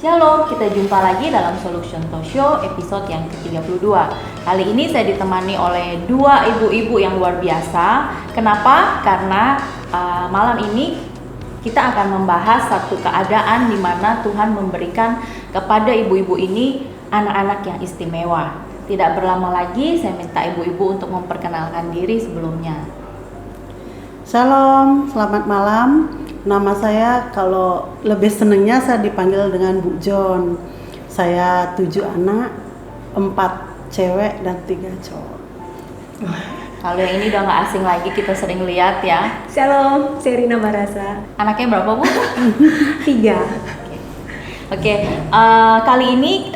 Shalom, kita jumpa lagi dalam Solution Talk Show episode yang ke-32. Kali ini saya ditemani oleh dua ibu-ibu yang luar biasa. Kenapa? Karena malam ini kita akan membahas satu keadaan di mana Tuhan memberikan kepada ibu-ibu ini anak-anak yang istimewa. Tidak berlama lagi, saya minta ibu-ibu untuk memperkenalkan diri sebelumnya. Shalom, selamat malam. Nama saya, kalau lebih senengnya saya dipanggil dengan Bu John. Saya 7 anak, 4 cewek dan 3 cowok. Kalau yang ini udah gak asing lagi, kita sering lihat ya. Shalom, saya Rina Barasa. Anaknya berapa, Bu? 3. Oke, kali ini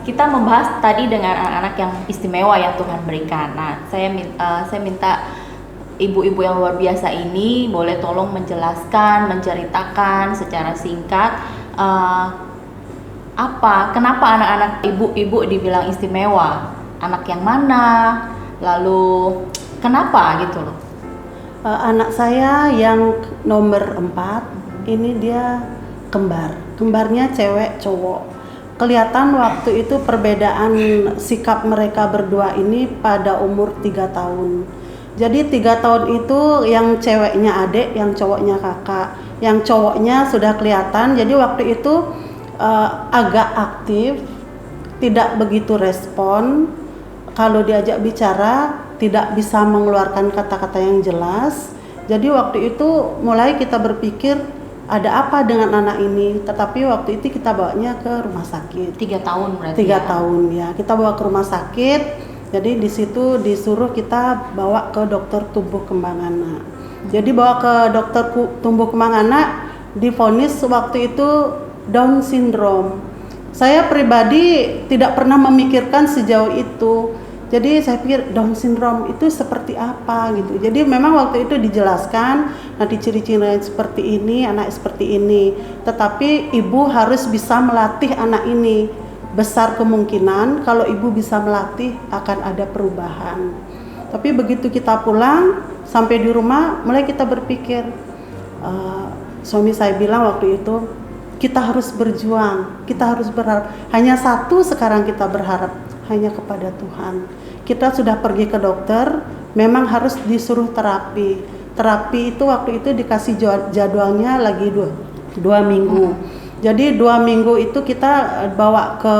kita membahas tadi dengan anak-anak yang istimewa yang Tuhan berikan. Nah, saya minta ibu-ibu yang luar biasa ini boleh tolong menjelaskan, menceritakan secara singkat kenapa anak-anak ibu-ibu dibilang istimewa, anak yang mana, lalu kenapa gitu loh. Anak saya yang nomor 4, ini dia kembarnya cewek cowok. Kelihatan waktu itu perbedaan sikap mereka berdua ini pada umur 3 tahun. Jadi 3 tahun itu yang ceweknya adik, yang cowoknya kakak. Yang cowoknya sudah kelihatan, jadi waktu itu agak aktif, tidak begitu respon. Kalau diajak bicara, tidak bisa mengeluarkan kata-kata yang jelas. Jadi waktu itu mulai kita berpikir, ada apa dengan anak ini? Tetapi waktu itu kita bawanya ke rumah sakit. 3 tahun berarti 3 tahun ya, kita bawa ke rumah sakit. Jadi di situ disuruh kita bawa ke dokter tumbuh kembang anak. Jadi bawa ke dokter tumbuh kembang anak, divonis waktu itu Down syndrome. Saya pribadi tidak pernah memikirkan sejauh itu. Jadi saya pikir Down syndrome itu seperti apa gitu. Jadi memang waktu itu dijelaskan nanti ciri-cirinya seperti ini, anak seperti ini. Tetapi ibu harus bisa melatih anak ini. Besar kemungkinan kalau ibu bisa melatih akan ada perubahan. Tapi begitu kita pulang sampai di rumah, mulai kita berpikir, suami saya bilang waktu itu, kita harus berjuang, kita harus berharap. Hanya satu sekarang kita berharap, hanya kepada Tuhan. Kita sudah pergi ke dokter, memang harus disuruh terapi. Terapi itu waktu itu dikasih jadwalnya lagi 2 minggu. Jadi 2 minggu itu kita bawa ke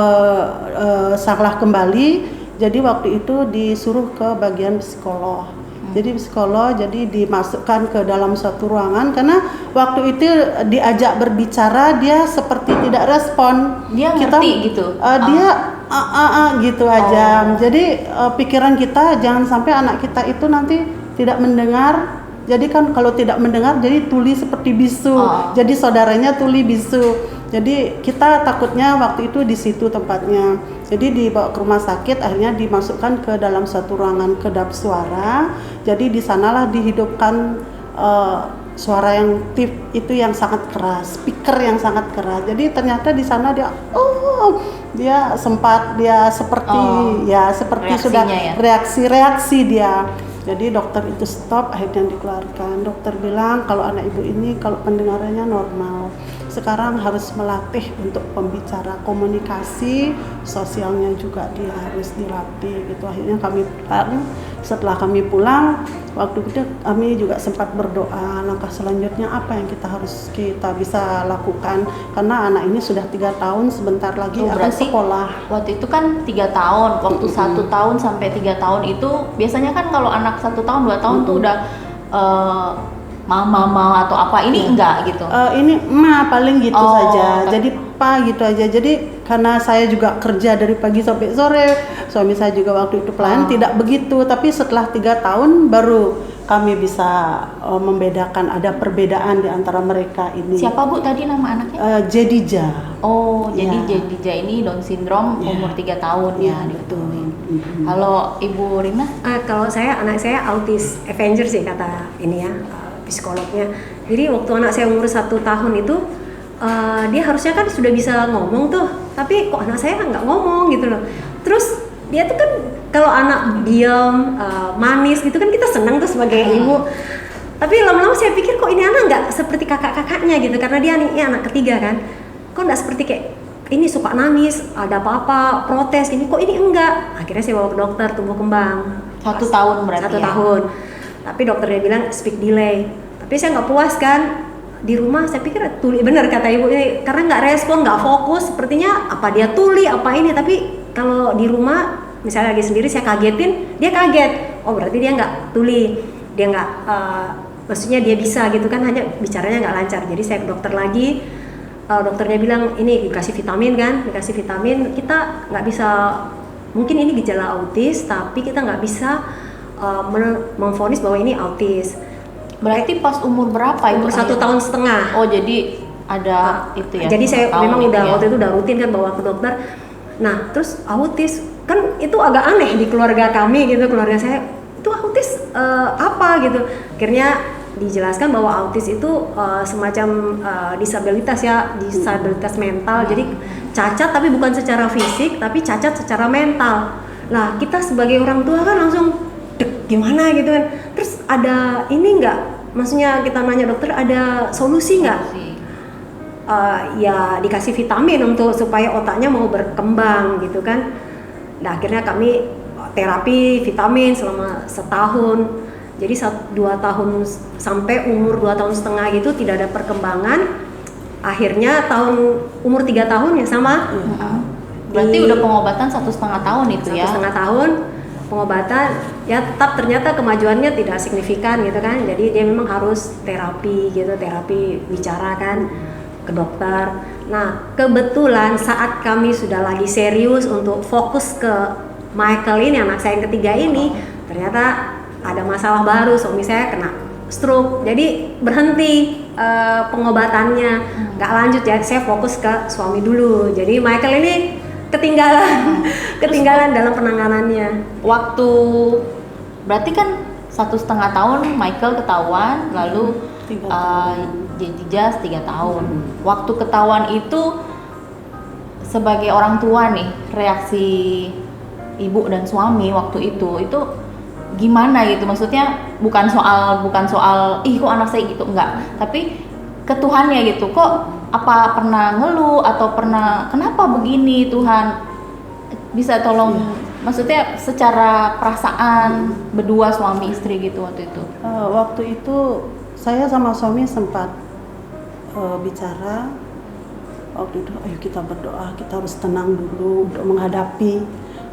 Saklah kembali. Jadi waktu itu disuruh ke bagian psikolog. Jadi psikolog jadi dimasukkan ke dalam suatu ruangan karena waktu itu diajak berbicara dia seperti tidak respon. Dia ngerti gitu. Dia gitu aja. Jadi pikiran kita jangan sampai anak kita itu nanti tidak mendengar. Jadi kan kalau tidak mendengar jadi tuli seperti bisu. Jadi saudaranya tuli bisu. Jadi kita takutnya waktu itu di situ tempatnya. Jadi dibawa ke rumah sakit, akhirnya dimasukkan ke dalam satu ruangan kedap suara. Jadi di sanalah dihidupkan suara yang tip itu yang sangat keras, speaker yang sangat keras. Jadi ternyata di sana dia seperti Reaksinya sudah ya? reaksi dia. Jadi dokter itu stop, akhirnya dikeluarkan. Dokter bilang kalau anak ibu ini kalau pendengarannya normal. Sekarang harus melatih untuk pembicara, komunikasi sosialnya juga dia harus dilatih gitu. Akhirnya setelah kami pulang, waktu itu kami juga sempat berdoa langkah selanjutnya apa yang kita bisa lakukan karena anak ini sudah 3 tahun, sebentar lagi akan sekolah. Waktu itu kan 3 tahun, waktu 1 tahun sampai 3 tahun itu biasanya kan kalau anak 1 tahun 2 tahun tuh udah mama atau apa, ini enggak gitu. Ini paling gitu saja. Tapi... Jadi gitu aja. Jadi karena saya juga kerja dari pagi sampai sore, suami saya juga waktu itu pelayan tidak begitu. Tapi setelah 3 tahun baru kami bisa membedakan, ada perbedaan di antara mereka ini. Siapa Bu tadi nama anaknya? Jedija. Jadi Jedija ini Down syndrome umur 3 tahun ya diketahui. Halo Ibu Rina? Kalau anak saya autis Avenger sih kata ini ya. Psikolognya. Jadi waktu anak saya umur 1 tahun itu dia harusnya kan sudah bisa ngomong tuh, tapi kok anak saya nggak ngomong gitu loh. Terus dia tuh kan kalau anak diam, manis gitu kan kita senang tuh sebagai ibu. Tapi lama-lama saya pikir kok ini anak nggak seperti kakak-kakaknya gitu, karena dia anak ketiga kan. Kok nggak seperti kayak ini suka nangis, ada apa-apa, protes, ini kok ini enggak. Akhirnya saya bawa ke dokter tumbuh kembang. 1 tahun berarti 1 ya? tahun. Tapi dokternya bilang speak delay. Tapi saya nggak puas kan. Di rumah saya pikir tuli, bener kata ibu ini, karena nggak respon, nggak fokus, sepertinya apa dia tuli, apa ini. Tapi kalau di rumah, misalnya lagi sendiri saya kagetin, dia kaget. Oh berarti dia nggak tuli, dia nggak, maksudnya dia bisa gitu kan, hanya bicaranya nggak lancar. Jadi saya ke dokter lagi. Dokternya bilang ini dikasih vitamin kan, dikasih vitamin, kita nggak bisa, mungkin ini gejala autis tapi kita nggak bisa memvonis bahwa ini autis. Berarti pas umur berapa itu? Umur 1,5 tahun. Oh jadi ada itu ya? Jadi saya tahun memang itu udah ya? waktu itu udah rutin kan bawa ke dokter. Nah terus autis kan itu agak aneh di keluarga kami gitu, keluarga saya itu autis apa gitu. Akhirnya dijelaskan bahwa autis itu semacam disabilitas ya, disabilitas mental. Jadi cacat tapi bukan secara fisik, tapi cacat secara mental. Nah kita sebagai orang tua kan langsung dek, gimana gitu kan. Terus ada ini enggak? Maksudnya kita nanya dokter ada solusi nggak? Ya dikasih vitamin untuk supaya otaknya mau berkembang gitu kan. Nah akhirnya kami terapi vitamin selama 1 tahun. Jadi 2 tahun sampai umur 2,5 tahun gitu tidak ada perkembangan. Akhirnya umur 3 tahun ya sama. Berarti udah pengobatan 1,5 tahun itu ya? 1,5 tahun pengobatan, ya tetap ternyata kemajuannya tidak signifikan gitu kan. Jadi dia memang harus terapi gitu, terapi bicara kan ke dokter. Nah kebetulan saat kami sudah lagi serius untuk fokus ke Michael ini, anak saya yang ketiga ini, ternyata ada masalah baru, suami saya kena stroke. Jadi berhenti pengobatannya, nggak lanjut ya. Saya fokus ke suami dulu. Jadi Michael ini ketinggalan dalam penanganannya. Waktu berarti kan 1,5 tahun Michael ketahuan, lalu 3 tahun. Jijas 3 tahun. Waktu ketahuan itu sebagai orang tua nih, reaksi ibu dan suami waktu itu gimana gitu? Maksudnya bukan soal ih kok anak saya gitu, enggak, tapi ke Tuhannya gitu. Kok apa pernah ngeluh atau pernah kenapa begini Tuhan? Bisa tolong maksudnya secara perasaan berdua suami istri gitu waktu itu. Waktu itu saya sama suami sempat bicara. Waktu itu ayo kita berdoa, kita harus tenang dulu untuk menghadapi,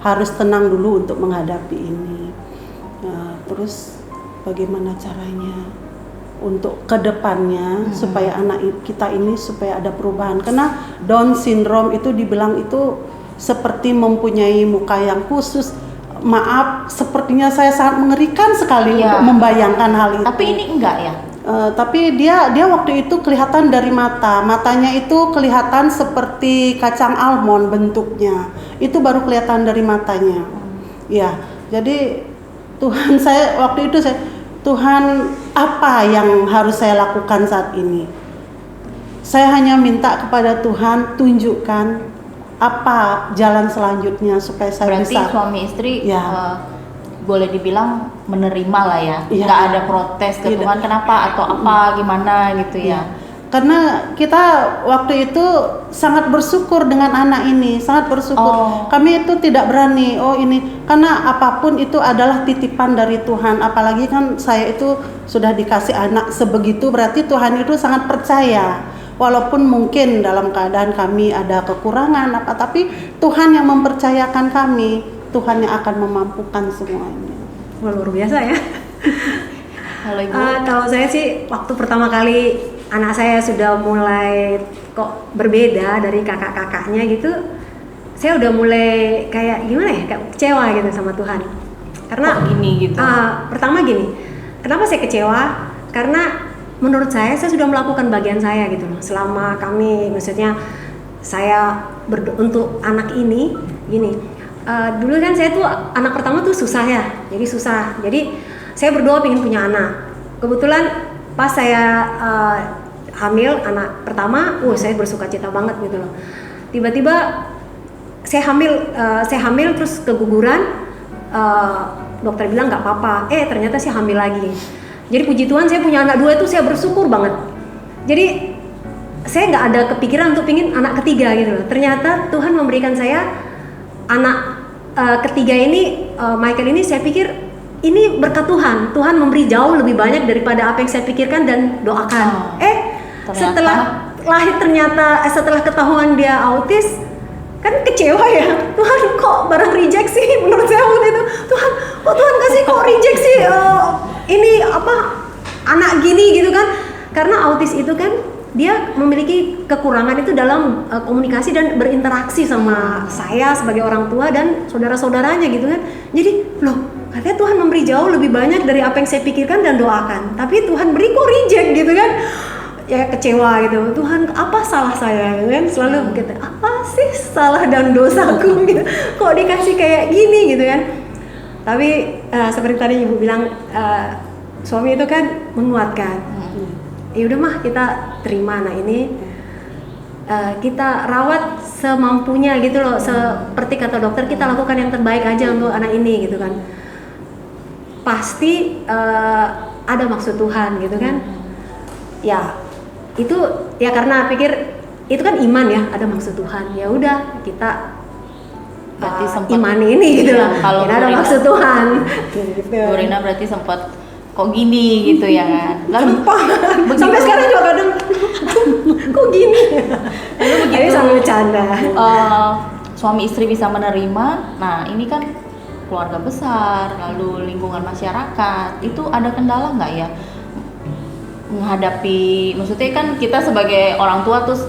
harus tenang dulu untuk menghadapi ini. Terus bagaimana caranya untuk kedepannya supaya anak kita ini supaya ada perubahan, karena Down syndrome itu dibilang itu seperti mempunyai muka yang khusus. Maaf, sepertinya saya sangat mengerikan sekali untuk membayangkan hal itu. Tapi ini enggak ya? Tapi dia waktu itu kelihatan dari matanya itu kelihatan seperti kacang almond bentuknya. Itu baru kelihatan dari matanya. Ya, jadi Tuhan, saya waktu itu Tuhan, apa yang harus saya lakukan saat ini? Saya hanya minta kepada Tuhan tunjukkan apa jalan selanjutnya supaya saya berarti bisa. Suami istri boleh dibilang menerima lah ya, nggak ada protes ke Tuhan kenapa atau apa gimana gitu ya. Karena kita waktu itu sangat bersyukur dengan anak ini, sangat bersyukur. Kami itu tidak berani, karena apapun itu adalah titipan dari Tuhan. Apalagi kan saya itu sudah dikasih anak sebegitu, berarti Tuhan itu sangat percaya. Walaupun mungkin dalam keadaan kami ada kekurangan tapi Tuhan yang mempercayakan kami, Tuhan yang akan memampukan semuanya. Luar biasa ya. Kalau Ibu? Kalau saya sih waktu pertama kali anak saya sudah mulai kok berbeda dari kakak-kakaknya gitu, saya udah mulai kayak gimana ya, kayak kecewa gitu sama Tuhan. Karena gini gitu. Pertama gini, kenapa saya kecewa? Karena menurut saya sudah melakukan bagian saya gitu loh. Selama kami, maksudnya saya untuk anak ini gini. Dulu kan saya tuh anak pertama tuh susah ya, jadi susah. Jadi saya berdoa pengen punya anak. Kebetulan pas saya hamil anak pertama, saya bersukacita banget gitu loh. Tiba-tiba saya hamil terus keguguran, dokter bilang nggak apa-apa. Ternyata saya hamil lagi. Jadi puji Tuhan saya punya anak 2 itu saya bersyukur banget. Jadi saya nggak ada kepikiran untuk pingin anak ketiga gitu loh. Ternyata Tuhan memberikan saya anak ketiga ini, Michael ini, saya pikir ini berkat Tuhan. Tuhan memberi jauh lebih banyak daripada apa yang saya pikirkan dan doakan. Setelah lahir ternyata setelah ketahuan dia autis, kan kecewa ya. Tuhan kok barang reject sih menurut saya waktu itu. Tuhan kasih kok reject sih ini apa anak gini gitu kan. Karena autis itu kan dia memiliki kekurangan itu dalam komunikasi dan berinteraksi sama saya sebagai orang tua dan saudara-saudaranya gitu kan. Jadi loh, katanya Tuhan memberi jauh lebih banyak dari apa yang saya pikirkan dan doakan, tapi Tuhan beri kok reject gitu kan. Ya kecewa gitu. Tuhan, apa salah saya gitu kan? Selalu begitu. Apa sih salah dan dosaku gitu. Kok dikasih kayak gini gitu kan. Tapi seperti tadi Ibu bilang, suami itu kan menguatkan. Ya udah mah, kita terima anak ini, kita rawat semampunya gitu loh. Seperti kata dokter, kita lakukan yang terbaik aja untuk anak ini gitu kan. Pasti ada maksud Tuhan gitu kan. Ya itu ya karena pikir itu kan iman ya, ada maksud Tuhan. Ya udah, kita iman ini gitu loh. Kalau ada maksud Tuhan. Gitu. Bu Rina berarti sempat kok gini gitu ya kan. Lalu sampai sekarang juga kadang kok gini. Lalu begitu sambil bercanda. Suami istri bisa menerima. Nah, ini kan keluarga besar, lalu lingkungan masyarakat. Itu ada kendala nggak ya menghadapi, maksudnya kan kita sebagai orang tua terus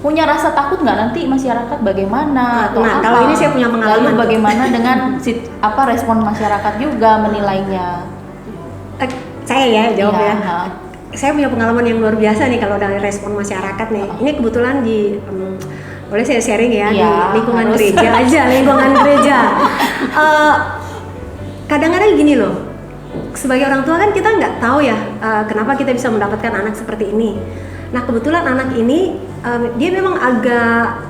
punya rasa takut nggak nanti masyarakat bagaimana atau apa? Kalau ini saya punya pengalaman. Lalu bagaimana dengan respon masyarakat juga menilainya? Saya ya jawab ya. Ya. Saya punya pengalaman yang luar biasa nih kalau dari respon masyarakat nih. Ini kebetulan di boleh saya sharing ya, di lingkungan gereja aja, lingkungan gereja. Kadang-kadang gini loh, sebagai orang tua kan kita nggak tahu ya kenapa kita bisa mendapatkan anak seperti ini. Nah kebetulan anak ini dia memang agak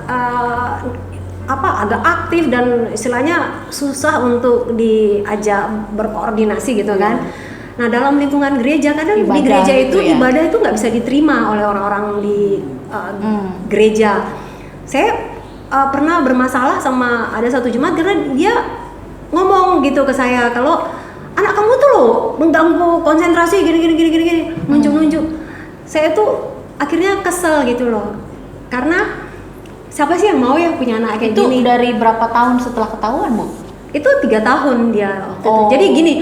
agak aktif dan istilahnya susah untuk diajak berkoordinasi gitu kan. Nah dalam lingkungan gereja kadang ibadah, di gereja itu ya? Ibadah itu nggak bisa diterima oleh orang-orang di gereja. Saya pernah bermasalah sama ada satu jemaat karena dia ngomong gitu ke saya kalau anak kamu tuh loh mengganggu konsentrasi gini nunjuk. Saya tuh akhirnya kesel gitu loh karena siapa sih yang mau ya punya anak kayak gini. Itu dari berapa tahun setelah ketahuan Bu? Itu 3 tahun dia waktu itu. Jadi gini,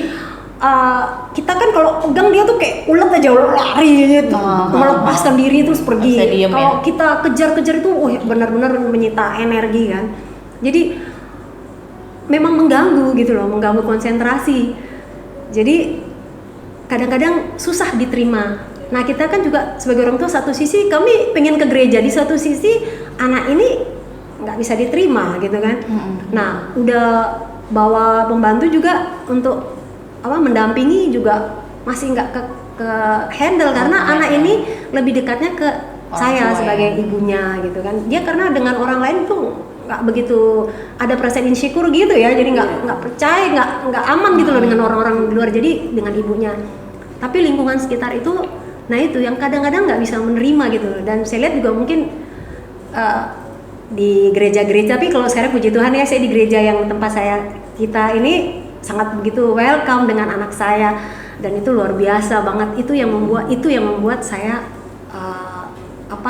kita kan kalau pegang dia tuh kayak ulet aja lari gitu, melepaskan diri terus pergi. Kalau kita kejar-kejar itu, benar-benar menyita energi kan. Jadi memang mengganggu gitu loh, mengganggu konsentrasi. Jadi kadang-kadang susah diterima. Nah kita kan juga sebagai orang tua satu sisi kami pengen ke gereja, di satu sisi anak ini nggak bisa diterima gitu kan. Nah udah bawa pembantu juga untuk mendampingi juga masih nggak ke handle karena anak ini lebih dekatnya ke saya sebagai ibunya gitu kan. Dia karena dengan orang lain tuh nggak begitu ada perasaan insecure gitu ya, jadi nggak percaya, nggak aman gitu loh dengan orang-orang di luar, jadi dengan ibunya. Tapi lingkungan sekitar itu, nah itu yang kadang-kadang nggak bisa menerima gitu. Dan saya lihat juga mungkin di gereja-gereja, tapi kalau sekarang puji Tuhan ya saya di gereja yang tempat kita ini sangat begitu welcome dengan anak saya, dan itu luar biasa banget. Itu yang membuat saya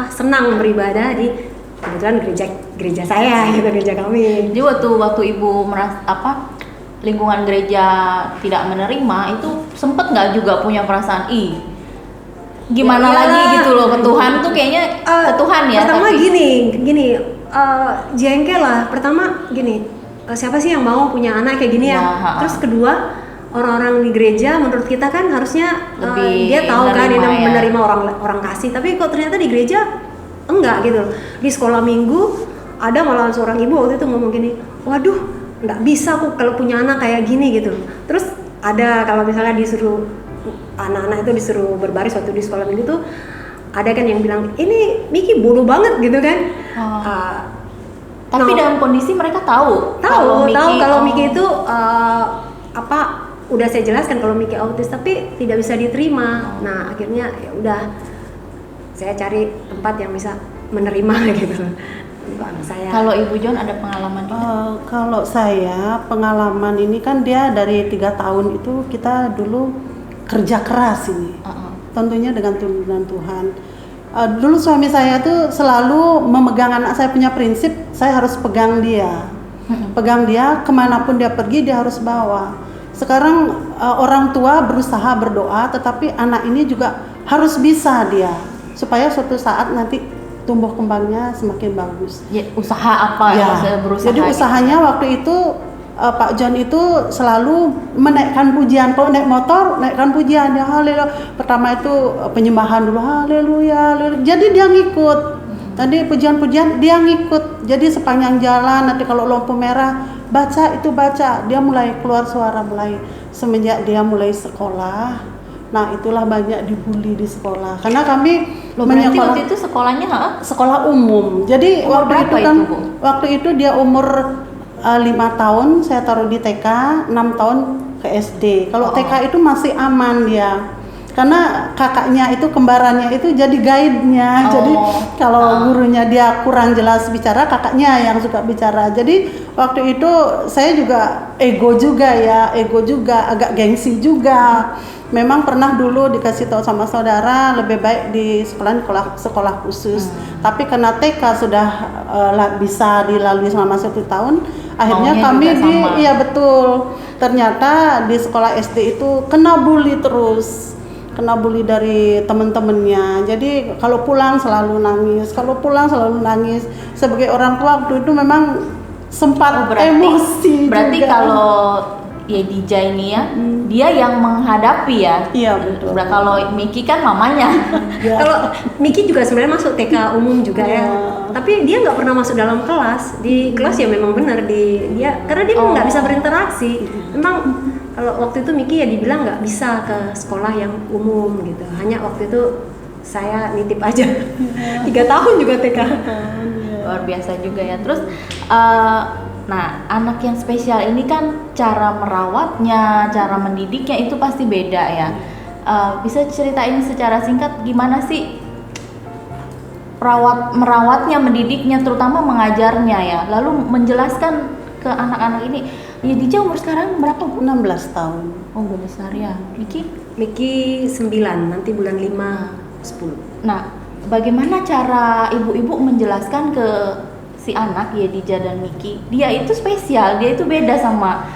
senang beribadah di kebetulan gereja saya gitu, gereja kami. Jadi waktu ibu merasa lingkungan gereja tidak menerima, itu sempet nggak juga punya perasaan gimana lagi gitu loh ke Tuhan tuh kayaknya ke Tuhan ya. Pertama gini jengkel lah. Pertama gini, siapa sih yang mau punya anak kayak gini ya? Terus kedua, orang-orang di gereja menurut kita kan harusnya dia tahu kan dia menerima orang kasih, tapi kok ternyata di gereja enggak gitu. Di sekolah minggu ada malah seorang ibu waktu itu ngomong gini, waduh nggak bisa aku kalau punya anak kayak gini gitu. Terus ada kalau misalnya disuruh anak-anak itu disuruh berbaris waktu di sekolah minggu tuh ada kan yang bilang ini Miki bodoh banget gitu kan. Tapi dalam kondisi mereka tahu kalau Miki itu udah saya jelaskan kalau Miki autis tapi tidak bisa diterima. Nah akhirnya ya udah saya cari tempat yang bisa menerima gitu untuk anak saya. Kalau Ibu John ada pengalaman ini? Kalau saya pengalaman ini kan dia dari 3 tahun itu kita dulu kerja keras ini, tentunya dengan tuntunan Tuhan. Dulu suami saya tuh selalu memegang anak saya, punya prinsip saya harus pegang dia, pegang dia kemanapun dia pergi dia harus bawa. Sekarang orang tua berusaha berdoa, tetapi anak ini juga harus bisa dia supaya suatu saat nanti tumbuh kembangnya semakin bagus. Ya, usaha apa Ya, yang saya berusaha? jadi usahanya waktu itu Pak John itu selalu menaikkan pujian. Kalau naik motor, naikkan pujian ya, haleluya. Pertama itu penyembahan dulu, haleluya, haleluya. Jadi dia ngikut. Tadi pujian-pujian dia ngikut. Jadi sepanjang jalan nanti kalau lampu merah baca itu baca. Dia mulai keluar suara mulai semenjak dia mulai sekolah. Nah, itulah banyak dibully di sekolah. Karena kami Berarti waktu itu sekolahnya sekolah umum. Jadi Umur waktu itu berapa kan itu, Bu? waktu itu dia umur 5 tahun, saya taruh di TK, 6 tahun ke SD. Kalau TK itu masih aman dia. Karena kakaknya itu, kembarannya itu jadi guide-nya. Jadi kalau gurunya dia kurang jelas bicara, kakaknya yang suka bicara. Jadi waktu itu saya juga ego juga, agak gengsi juga. Memang pernah dulu dikasih tahu sama saudara lebih baik di sekolah khusus. Tapi karena TK sudah bisa dilalui selama 1 tahun, akhirnya maunya kami juga sama. iya betul. Ternyata di sekolah SD itu kena bully terus. Kena bully dari teman-temannya. Jadi kalau pulang selalu nangis. Sebagai orang tua waktu itu memang sempat emosi Berarti juga. kalau Yedija ini ya, dia yang menghadapi ya. Iya betul. Kalau Miki kan mamanya. Ya. Kalau Miki juga sebenarnya masuk TK umum juga ya, tapi dia nggak pernah masuk dalam kelas. Di kelas ya memang benar dia karena dia nggak bisa berinteraksi. Memang kalau waktu itu Miki ya dibilang nggak bisa ke sekolah yang umum gitu. Hanya waktu itu saya nitip aja. 3 tahun juga TK. Luar biasa juga ya. Terus nah, anak yang spesial ini kan cara merawatnya, cara mendidiknya itu pasti beda ya. Bisa ceritain secara singkat gimana sih merawatnya, mendidiknya, terutama mengajarnya ya. Lalu menjelaskan ke anak-anak ini. Yedija umur sekarang berapa, Bu? 16 tahun. Oh, udah besar ya. Miki 9, nanti bulan 5 10. Nah, bagaimana cara ibu-ibu menjelaskan ke si anak Yedija dan Miki, dia itu spesial, dia itu beda sama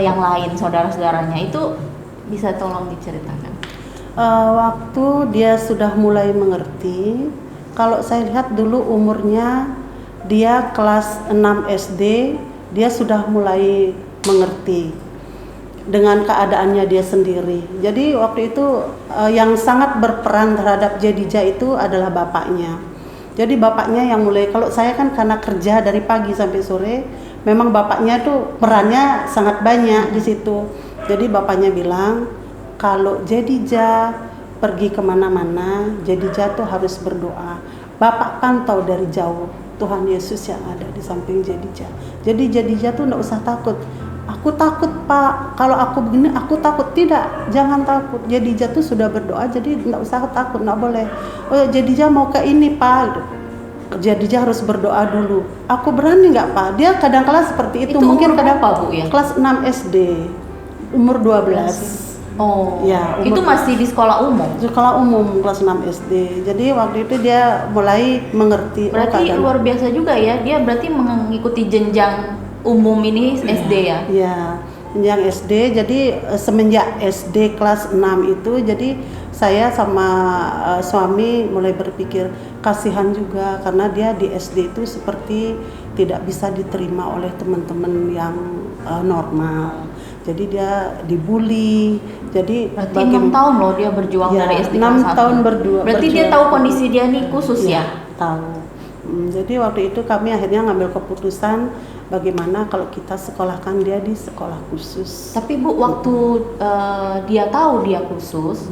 yang lain saudara-saudaranya, itu bisa tolong diceritakan? Waktu dia sudah mulai mengerti, kalau saya lihat dulu umurnya dia kelas 6 SD, dia sudah mulai mengerti dengan keadaannya dia sendiri. Jadi waktu itu yang sangat berperan terhadap Yedija itu adalah bapaknya. Jadi bapaknya yang mulai, kalau saya kan karena kerja dari pagi sampai sore, memang bapaknya tuh perannya sangat banyak di situ. Jadi bapaknya bilang, kalau Yedija pergi kemana-mana, Yedija tuh harus berdoa. Bapak pantau dari jauh, Tuhan Yesus yang ada di samping Yedija. Jadi Yedija tuh enggak usah takut. Aku takut Pak, kalau aku begini aku takut. Tidak, jangan takut. Yedija tuh sudah berdoa, jadi enggak usah takut, enggak boleh. Oh Yedija mau ke ini Pak, Yedija harus berdoa dulu. Aku berani nggak Pak? Dia kadang-kala seperti itu. Mungkin umur kadang berapa, Bu, ya? kelas 6 SD, umur 12. Oh, Ya, itu masih di sekolah umum? Sekolah umum kelas 6 SD. Jadi waktu itu dia mulai mengerti. Berarti luar biasa juga ya, dia berarti mengikuti jenjang umum ini SD ya? Iya, jenjang SD. Jadi semenjak SD kelas 6 itu, jadi saya sama suami mulai berpikir kasihan juga karena dia di SD itu seperti tidak bisa diterima oleh teman-teman yang normal. Jadi dia dibully. Jadi berarti 6 tahun loh dia berjuang ya, dari SD 6 kelas 1. tahun Berarti dia tahu kondisi dia nih khusus ya? Tahu. Jadi waktu itu kami akhirnya ngambil keputusan bagaimana kalau kita sekolahkan dia di sekolah khusus. Tapi Bu, waktu dia tahu dia khusus,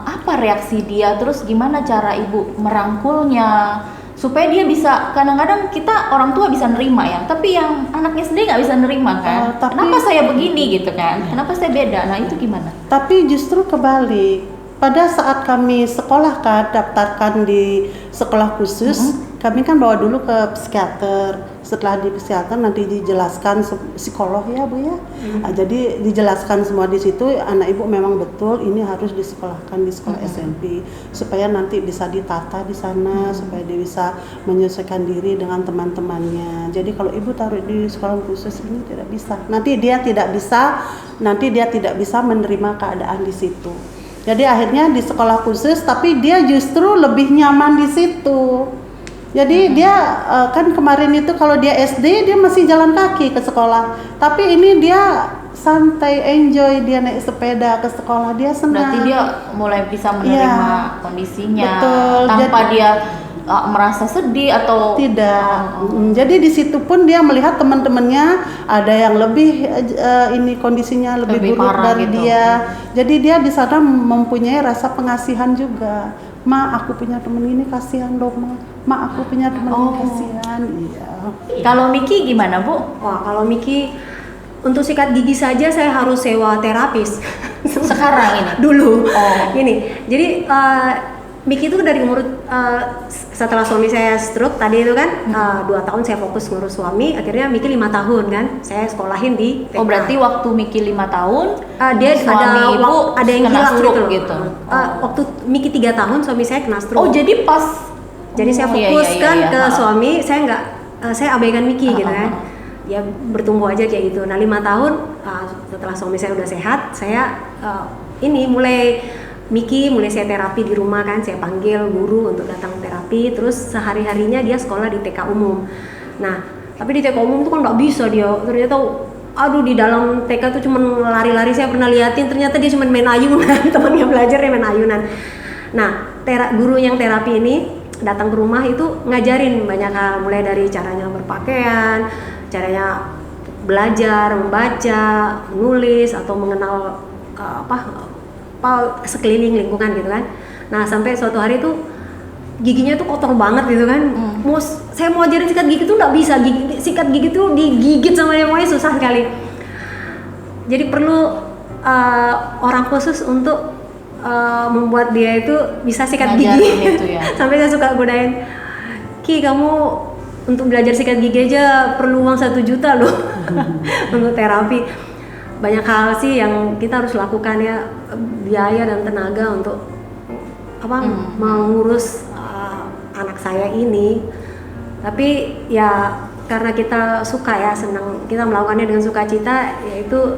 apa reaksi dia? Terus gimana cara Ibu merangkulnya supaya dia bisa, kadang-kadang kita orang tua bisa nerima ya, tapi yang anaknya sendiri nggak bisa nerima kan? Kenapa saya begini gitu kan? Kenapa saya beda? Nah itu gimana? Tapi justru kebalik. pada saat kami sekolahkan, daftarkan di sekolah khusus, kami kan bawa dulu ke psikiater. Setelah di psikiater nanti dijelaskan psikolog ya Bu ya. Nah, jadi dijelaskan semua di situ, anak ibu memang betul ini harus disekolahkan di sekolah SMP supaya nanti bisa ditata di sana, supaya dia bisa menyesuaikan diri dengan teman-temannya. Jadi kalau ibu taruh di sekolah khusus ini tidak bisa. Nanti dia tidak bisa menerima keadaan di situ. Jadi akhirnya di sekolah khusus, tapi dia justru lebih nyaman di situ. Jadi dia kan kemarin itu kalau dia SD dia masih jalan kaki ke sekolah, tapi ini dia santai, enjoy, dia naik sepeda ke sekolah, dia senang. Berarti dia mulai bisa menerima kondisinya, betul. tanpa dia merasa sedih atau tidak. Jadi di situ pun dia melihat teman-temannya ada yang lebih ini kondisinya lebih buruk parah dari gitu. dia. Jadi dia di sana mempunyai rasa pengasihan juga. Ma, aku punya temen ini, kasihan dong Ma. Ma, aku punya temen ini, kasihan. Iya. Kalau Miki gimana Bu? Wah, kalau Miki untuk sikat gigi saja saya harus sewa terapis. Sekarang ini? Dulu. Oh. Gini, jadi Miki itu dari umur setelah suami saya stroke tadi itu kan 2 tahun saya fokus ngurus suami, akhirnya Miki 5 tahun kan saya sekolahin di TK. Oh berarti waktu Miki 5 tahun dia suami ada yang kena hilang stroke gitu. gitu. Waktu Miki 3 tahun suami saya kena stroke. Oh jadi pas. Jadi saya iya, fokuskan iya. ke suami, saya abaikan Miki gitu kan. Ya bertumbuh aja kayak gitu. Nah 5 tahun setelah suami saya udah sehat, saya mulai Miki mulai saya terapi di rumah kan, saya panggil guru untuk datang terapi, terus sehari-harinya dia sekolah di TK umum. Nah, tapi di TK umum tuh kan nggak bisa dia, ternyata di dalam TK tuh cuma lari-lari, saya pernah liatin, ternyata dia cuma main ayunan, temannya belajar dia main ayunan. Nah, guru yang terapi ini datang ke rumah itu ngajarin banyak hal, mulai dari caranya berpakaian, caranya belajar, membaca, menulis, atau mengenal sekeliling lingkungan gitu kan. Nah sampai suatu hari tuh giginya tuh kotor banget gitu kan. Saya mau ajarin sikat gigi tuh nggak bisa, sikat gigi tuh digigit sama dia, pokoknya susah sekali. Jadi perlu orang khusus untuk membuat dia itu bisa sikat gigi. Itu ya. Sampai saya suka godain, Ki kamu untuk belajar sikat gigi aja perlu uang 1 juta loh untuk terapi. Banyak hal sih yang kita harus lakukan ya, biaya dan tenaga untuk mengurus anak saya ini. Tapi ya karena kita suka ya, senang, kita melakukannya dengan sukacita, yaitu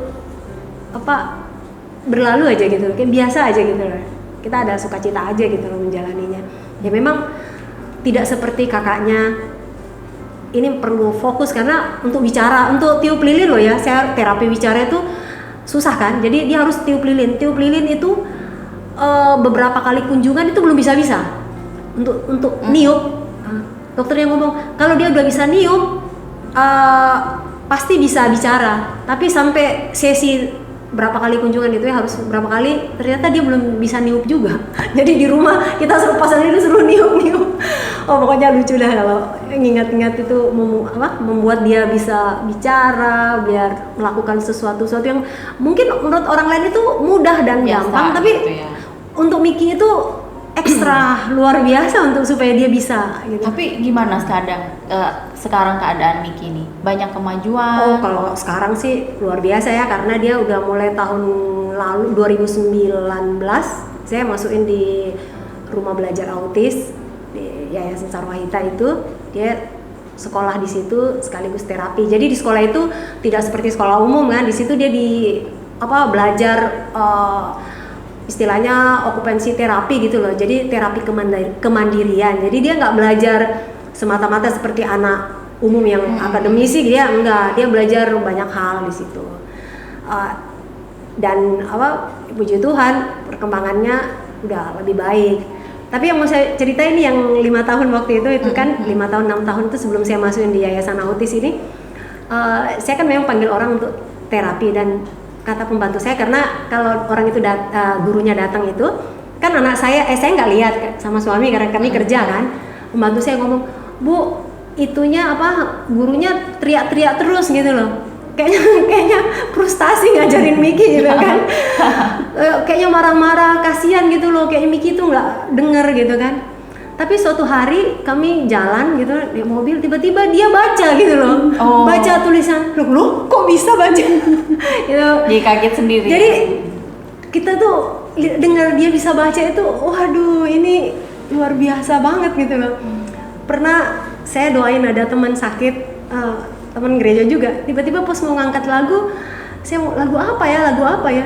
berlalu aja gitu, kayak biasa aja gitu loh. Kita ada sukacita aja gitu loh menjalaninya. Ya memang tidak seperti kakaknya. Ini perlu fokus karena untuk bicara, untuk tiup lilin loh ya, saya terapi bicara itu susah kan, jadi dia harus tiup lilin itu beberapa kali kunjungan itu belum bisa untuk niup. Dokter yang ngomong kalau dia udah bisa niup pasti bisa bicara, tapi sampai sesi berapa kali kunjungan itu ya harus berapa kali, ternyata dia belum bisa niup juga. Jadi di rumah kita suruh pasang itu suruh niup. Oh pokoknya lucu dah kalau ingat-ingat itu membuat dia bisa bicara, biar melakukan sesuatu yang mungkin menurut orang lain itu mudah dan biasa, gampang, tapi gitu ya. Untuk Miki itu ekstra luar biasa untuk supaya dia bisa gitu. Tapi gimana sekarang keadaan Miki nih? Banyak kemajuan? Oh kalau sekarang sih luar biasa ya, karena dia udah mulai tahun lalu 2019 saya masukin di rumah belajar autis di Yayasan Sarwahita itu. Dia sekolah di situ sekaligus terapi. Jadi di sekolah itu tidak seperti sekolah umum kan. Di situ dia belajar istilahnya okupansi terapi gitu loh. Jadi terapi kemandirian. Jadi dia nggak belajar semata-mata seperti anak umum yang akademisi, dia enggak. Dia belajar banyak hal di situ. Dan puji Tuhan perkembangannya udah lebih baik. Tapi yang mau saya ceritain ini yang 5 tahun waktu itu kan 5 tahun 6 tahun itu sebelum saya masukin di Yayasan Autis ini, saya kan memang panggil orang untuk terapi, dan kata pembantu saya, karena kalau orang itu gurunya datang itu kan anak saya nggak lihat sama suami karena kami kerja kan. Pembantu saya ngomong, Bu, gurunya teriak-teriak terus gitu loh. kayaknya frustasi ngajarin Miki gitu kan. Kayaknya marah-marah, kasihan gitu loh, kayaknya Miki tuh nggak denger gitu kan. Tapi suatu hari kami jalan gitu di mobil, tiba-tiba dia baca gitu loh. Baca tulisan, loh kok bisa baca? Gitu. Jadi kaget sendiri. Jadi kita tuh dengar dia bisa baca itu, waduh ini luar biasa banget gitu loh. Pernah saya doain ada teman sakit, teman gereja juga, tiba-tiba pas mau ngangkat lagu, saya mau lagu apa ya,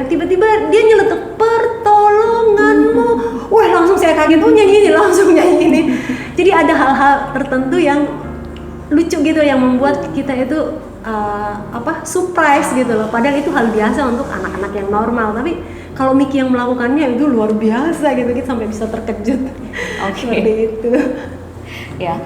tiba-tiba dia nyeletuk pertolonganmu. Wah langsung saya kaget, langsung nyanyi ini. Jadi ada hal-hal tertentu yang lucu gitu yang membuat kita itu surprise gitu loh. Padahal itu hal biasa untuk anak-anak yang normal, tapi kalau Miki yang melakukannya itu luar biasa gitu, kita sampai bisa terkejut. Seperti itu. Ya.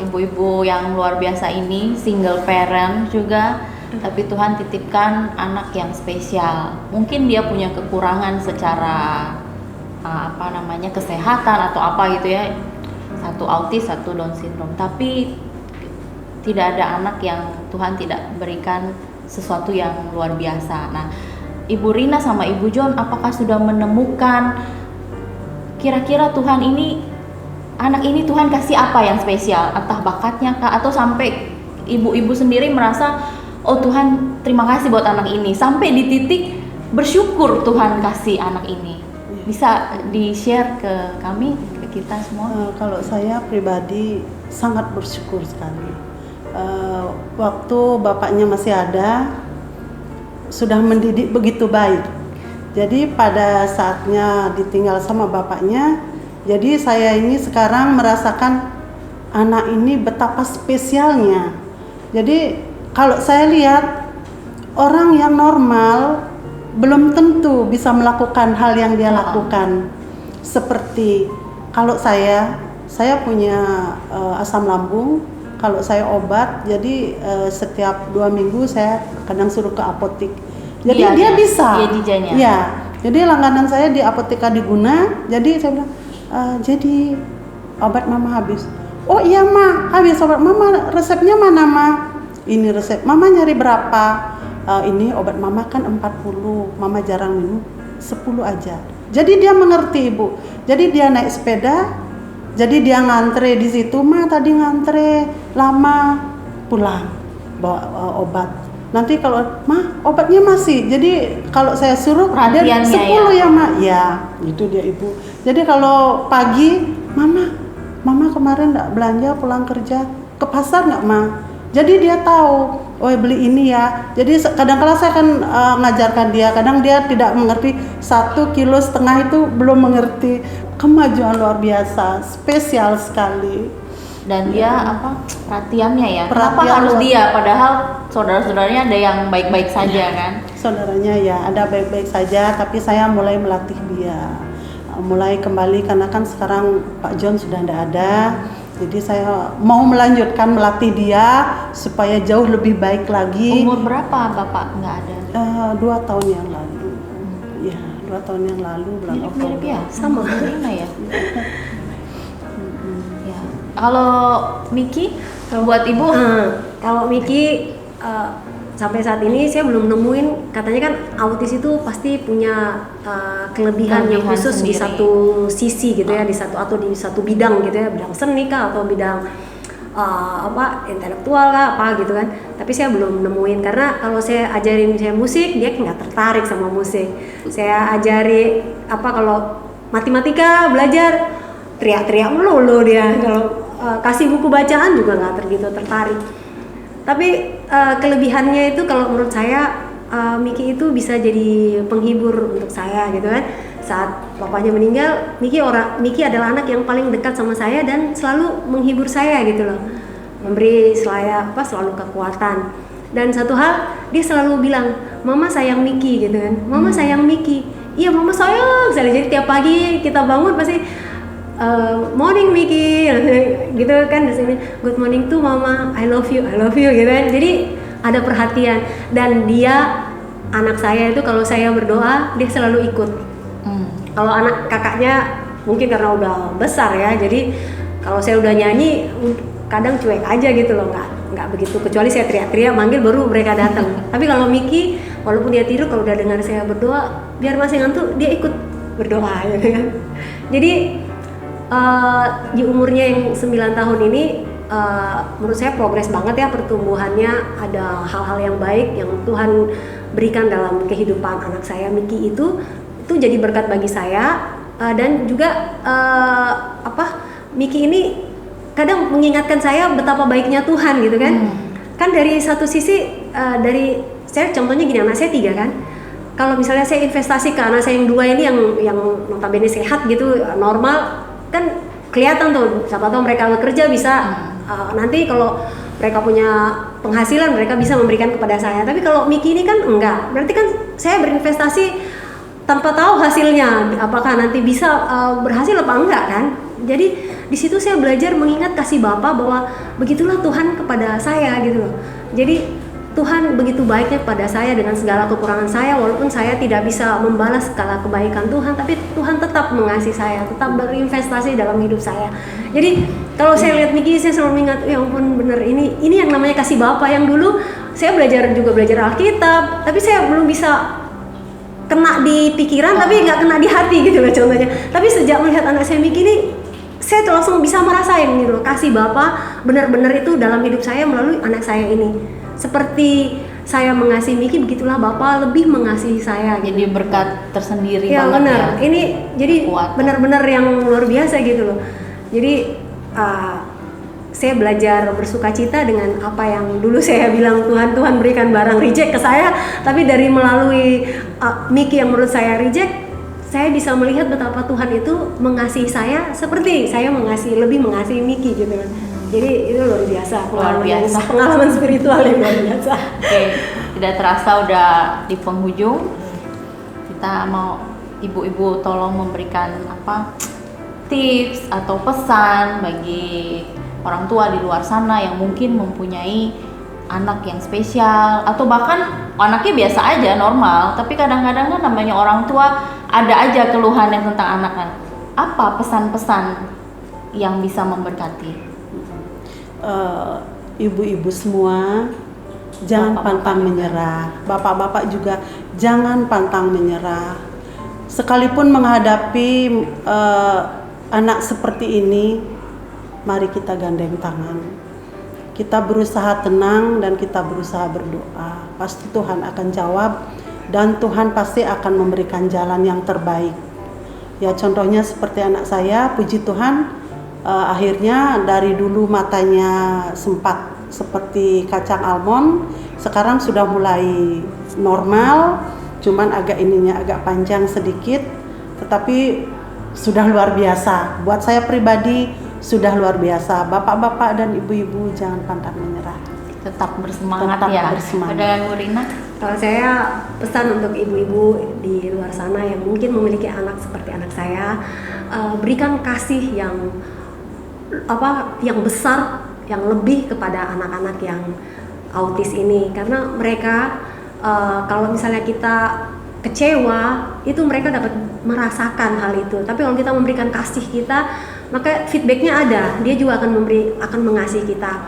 Ibu-ibu yang luar biasa ini single parent juga, tapi Tuhan titipkan anak yang spesial. Mungkin dia punya kekurangan secara kesehatan atau apa gitu ya, satu autis, satu Down syndrome, tapi tidak ada anak yang Tuhan tidak berikan sesuatu yang luar biasa. Nah, Ibu Rina sama Ibu John, apakah sudah menemukan kira-kira anak ini Tuhan kasih apa yang spesial, entah bakatnya kah, atau sampai ibu-ibu sendiri merasa, oh Tuhan terima kasih buat anak ini, sampai di titik bersyukur Tuhan kasih anak ini. Bisa di-share ke kami, ke kita semua? Kalau saya pribadi sangat bersyukur sekali. Waktu bapaknya masih ada, sudah mendidik begitu baik. Jadi pada saatnya ditinggal sama bapaknya, jadi saya ini sekarang merasakan anak ini betapa spesialnya. Jadi kalau saya lihat orang yang normal belum tentu bisa melakukan hal yang dia lakukan. Seperti kalau saya punya asam lambung, kalau saya obat, jadi setiap 2 minggu saya kadang suruh ke apotik. Jadi dia bisa. Iya. Jadi langganan saya di Apotika Diguna. Jadi saya bilang, jadi obat mama habis. Oh iya ma, habis obat mama, resepnya mana ma? Ini resep, mama nyari berapa? Ini obat mama kan 40, mama jarang minum, 10 aja. Jadi dia mengerti ibu. Jadi dia naik sepeda, jadi dia ngantre di situ, ma tadi ngantre lama, pulang bawa obat. Nanti kalau ma obatnya masih, jadi kalau saya suruh dia 10 ya ma, ya itu dia ibu. Jadi kalau pagi, mama kemarin nggak belanja pulang kerja, ke pasar nggak ma? Jadi dia tahu, oh beli ini ya. Jadi kadang-kadang saya akan ngajarkan dia, kadang dia tidak mengerti, 1,5 kilo itu belum mengerti. Kemajuan luar biasa, spesial sekali. Dan dia perhatiannya ya. Kenapa harus dia? Padahal saudara-saudaranya ada yang baik-baik saja kan? Saudaranya ya ada baik-baik saja, tapi saya mulai melatih dia. Mulai kembali karena kan sekarang Pak John sudah tidak ada. Jadi saya mau melanjutkan melatih dia supaya jauh lebih baik lagi. Umur berapa Bapak nggak ada? 2 tahun yang lalu. Ya, 2 tahun yang lalu bulan Oktober. Ya, sama Rina ya. Ya. Kalau Miki, buat Ibu? Kalau Miki sampai saat ini saya belum nemuin, katanya kan autis itu pasti punya kelebihan yang khusus sendiri. Di satu sisi gitu ya, di satu bidang gitu ya, bidang seni kah atau bidang intelektual kah apa gitu kan. Tapi saya belum nemuin, karena kalau saya ajarin saya musik, dia nggak tertarik sama musik. Saya ajari kalau matematika belajar teriak-teriak melulu dia. Kalau kasih buku bacaan juga nggak begitu tertarik. Tapi kelebihannya itu kalau menurut saya Miki itu bisa jadi penghibur untuk saya gitu kan. Saat bapaknya meninggal, Miki adalah anak yang paling dekat sama saya dan selalu menghibur saya gitu loh. Memberi selalu kekuatan. Dan satu hal, dia selalu bilang, "Mama sayang Miki" gitu kan. "Mama sayang Miki." "Iya, Mama sayang." Jadi tiap pagi kita bangun pasti morning Miki gitu kan, di sini good morning tuh mama, I love you gitu kan. Jadi ada perhatian, dan dia anak saya itu kalau saya berdoa dia selalu ikut. Kalau anak kakaknya mungkin karena udah besar ya, jadi kalau saya udah nyanyi kadang cuek aja gitu loh, nggak begitu, kecuali saya teriak-teriak manggil baru mereka datang. Tapi kalau Miki walaupun dia tidur, kalau udah dengar saya berdoa, biar masih ngantuk dia ikut berdoa gitu kan. Jadi di umurnya yang 9 tahun ini menurut saya progres banget ya pertumbuhannya, ada hal-hal yang baik yang Tuhan berikan dalam kehidupan anak saya Miki itu jadi berkat bagi saya. Dan juga Miki ini kadang mengingatkan saya betapa baiknya Tuhan gitu kan. Kan dari satu sisi dari saya contohnya gini, anak saya 3 kan. Kalau misalnya saya investasi ke anak saya yang 2 ini yang notabene sehat gitu, normal, kan kelihatan tuh, siapa tahu mereka bekerja bisa nanti kalau mereka punya penghasilan mereka bisa memberikan kepada saya. Tapi kalau Miki ini kan enggak, berarti kan saya berinvestasi tanpa tahu hasilnya, apakah nanti bisa berhasil apa enggak kan. Jadi di situ saya belajar mengingat kasih Bapa bahwa begitulah Tuhan kepada saya gitu loh. Jadi Tuhan begitu baiknya kepada saya dengan segala kekurangan saya, walaupun saya tidak bisa membalas segala kebaikan Tuhan, tapi Tuhan tetap mengasihi saya, tetap berinvestasi dalam hidup saya. Jadi kalau saya lihat Miki, saya selalu mengingat, ya ampun bener, ini yang namanya kasih Bapa. Yang dulu saya belajar Alkitab, tapi saya belum bisa kena di pikiran, tapi nggak kena di hati gitu loh contohnya. Tapi sejak melihat anak saya Miki ini, saya langsung bisa merasain gitu loh, kasih Bapa benar-benar itu dalam hidup saya melalui anak saya ini. Seperti saya mengasihi Miki, begitulah Bapa lebih mengasihi saya. Jadi berkat tersendiri ya, banget benar. ya. Ini jadi benar-benar yang luar biasa gitu loh. Jadi saya belajar bersukacita dengan apa yang dulu saya bilang Tuhan berikan barang reject ke saya, tapi dari melalui Miki yang menurut saya reject, saya bisa melihat betapa Tuhan itu mengasihi saya seperti saya lebih mengasihi Miki gitu kan. Jadi itu luar biasa, pengalaman spiritual yang luar biasa. Oke, tidak terasa udah di penghujung. Kita mau ibu-ibu tolong memberikan tips atau pesan bagi orang tua di luar sana yang mungkin mempunyai anak yang spesial, atau bahkan anaknya biasa aja normal, tapi kadang-kadang kan namanya orang tua ada aja keluhan yang tentang anak kan. Apa pesan-pesan yang bisa memberkati? Ibu-ibu semua jangan pantang menyerah, bapak-bapak juga jangan pantang menyerah. Sekalipun menghadapi anak seperti ini, mari kita gandeng tangan, kita berusaha tenang dan kita berusaha berdoa. Pasti Tuhan akan jawab dan Tuhan pasti akan memberikan jalan yang terbaik. Ya contohnya seperti anak saya, puji Tuhan, akhirnya dari dulu matanya sempat seperti kacang almond, sekarang sudah mulai normal, cuman agak panjang sedikit, tetapi sudah luar biasa. Buat saya pribadi sudah luar biasa. Bapak-bapak dan ibu-ibu jangan pantang menyerah. Tetap bersemangat ya. Pada Bu Rina, kalau saya pesan untuk ibu-ibu di luar sana yang mungkin memiliki anak seperti anak saya, berikan kasih yang besar, yang lebih kepada anak-anak yang autis ini, karena mereka kalau misalnya kita kecewa itu mereka dapat merasakan hal itu, tapi kalau kita memberikan kasih kita, maka feedbacknya ada, dia juga akan mengasihi kita.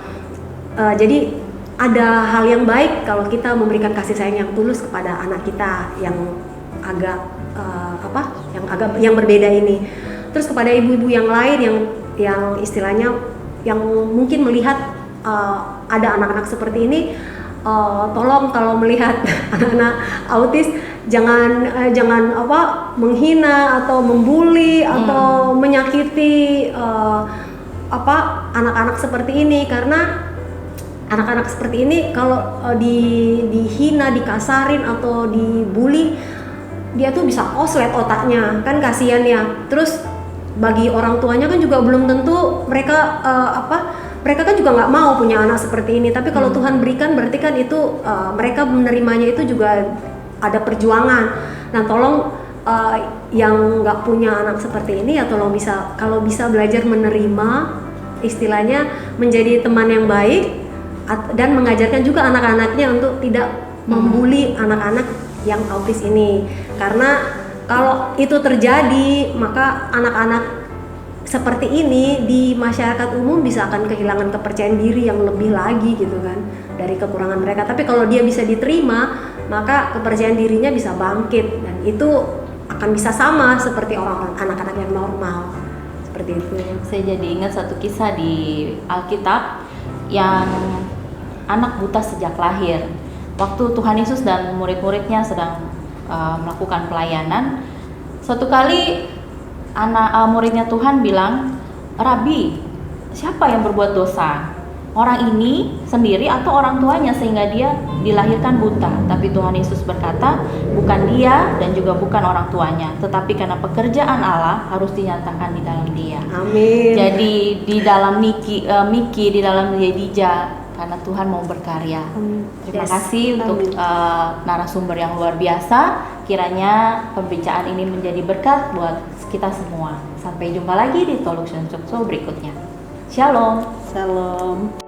Jadi ada hal yang baik kalau kita memberikan kasih sayang yang tulus kepada anak kita yang yang berbeda ini. Terus kepada ibu-ibu yang lain yang istilahnya yang mungkin melihat ada anak-anak seperti ini, tolong kalau melihat anak-anak autis jangan menghina atau membuli atau menyakiti anak-anak seperti ini, karena anak-anak seperti ini kalau dihina, dikasarin atau dibully, dia tuh bisa oslet otaknya, kan kasihan ya. Terus bagi orang tuanya kan juga belum tentu mereka mereka kan juga nggak mau punya anak seperti ini, tapi kalau Tuhan berikan berarti kan itu mereka menerimanya itu juga ada perjuangan. Nah tolong yang nggak punya anak seperti ini ya tolong kalau bisa belajar menerima, istilahnya menjadi teman yang baik dan mengajarkan juga anak-anaknya untuk tidak membuli anak-anak yang autis ini, karena kalau itu terjadi maka anak-anak seperti ini di masyarakat umum bisa akan kehilangan kepercayaan diri yang lebih lagi gitu kan dari kekurangan mereka. Tapi kalau dia bisa diterima, maka kepercayaan dirinya bisa bangkit dan itu akan bisa sama seperti orang-orang anak-anak yang normal seperti itu. Saya jadi ingat satu kisah di Alkitab yang anak buta sejak lahir. Waktu Tuhan Yesus dan murid-muridnya sedang melakukan pelayanan, suatu kali muridnya Tuhan bilang, "Rabi, siapa yang berbuat dosa? Orang ini sendiri atau orang tuanya sehingga dia dilahirkan buta?" Tapi Tuhan Yesus berkata, bukan dia dan juga bukan orang tuanya, tetapi karena pekerjaan Allah harus dinyatakan di dalam dia. Amin. Jadi di dalam Miki, di dalam Yedija, karena Tuhan mau berkarya. Terima Yes. kasih untuk narasumber yang luar biasa. Kiranya pembicaraan ini menjadi berkat buat kita semua. Sampai jumpa lagi di Talk Show berikutnya. Shalom. Shalom.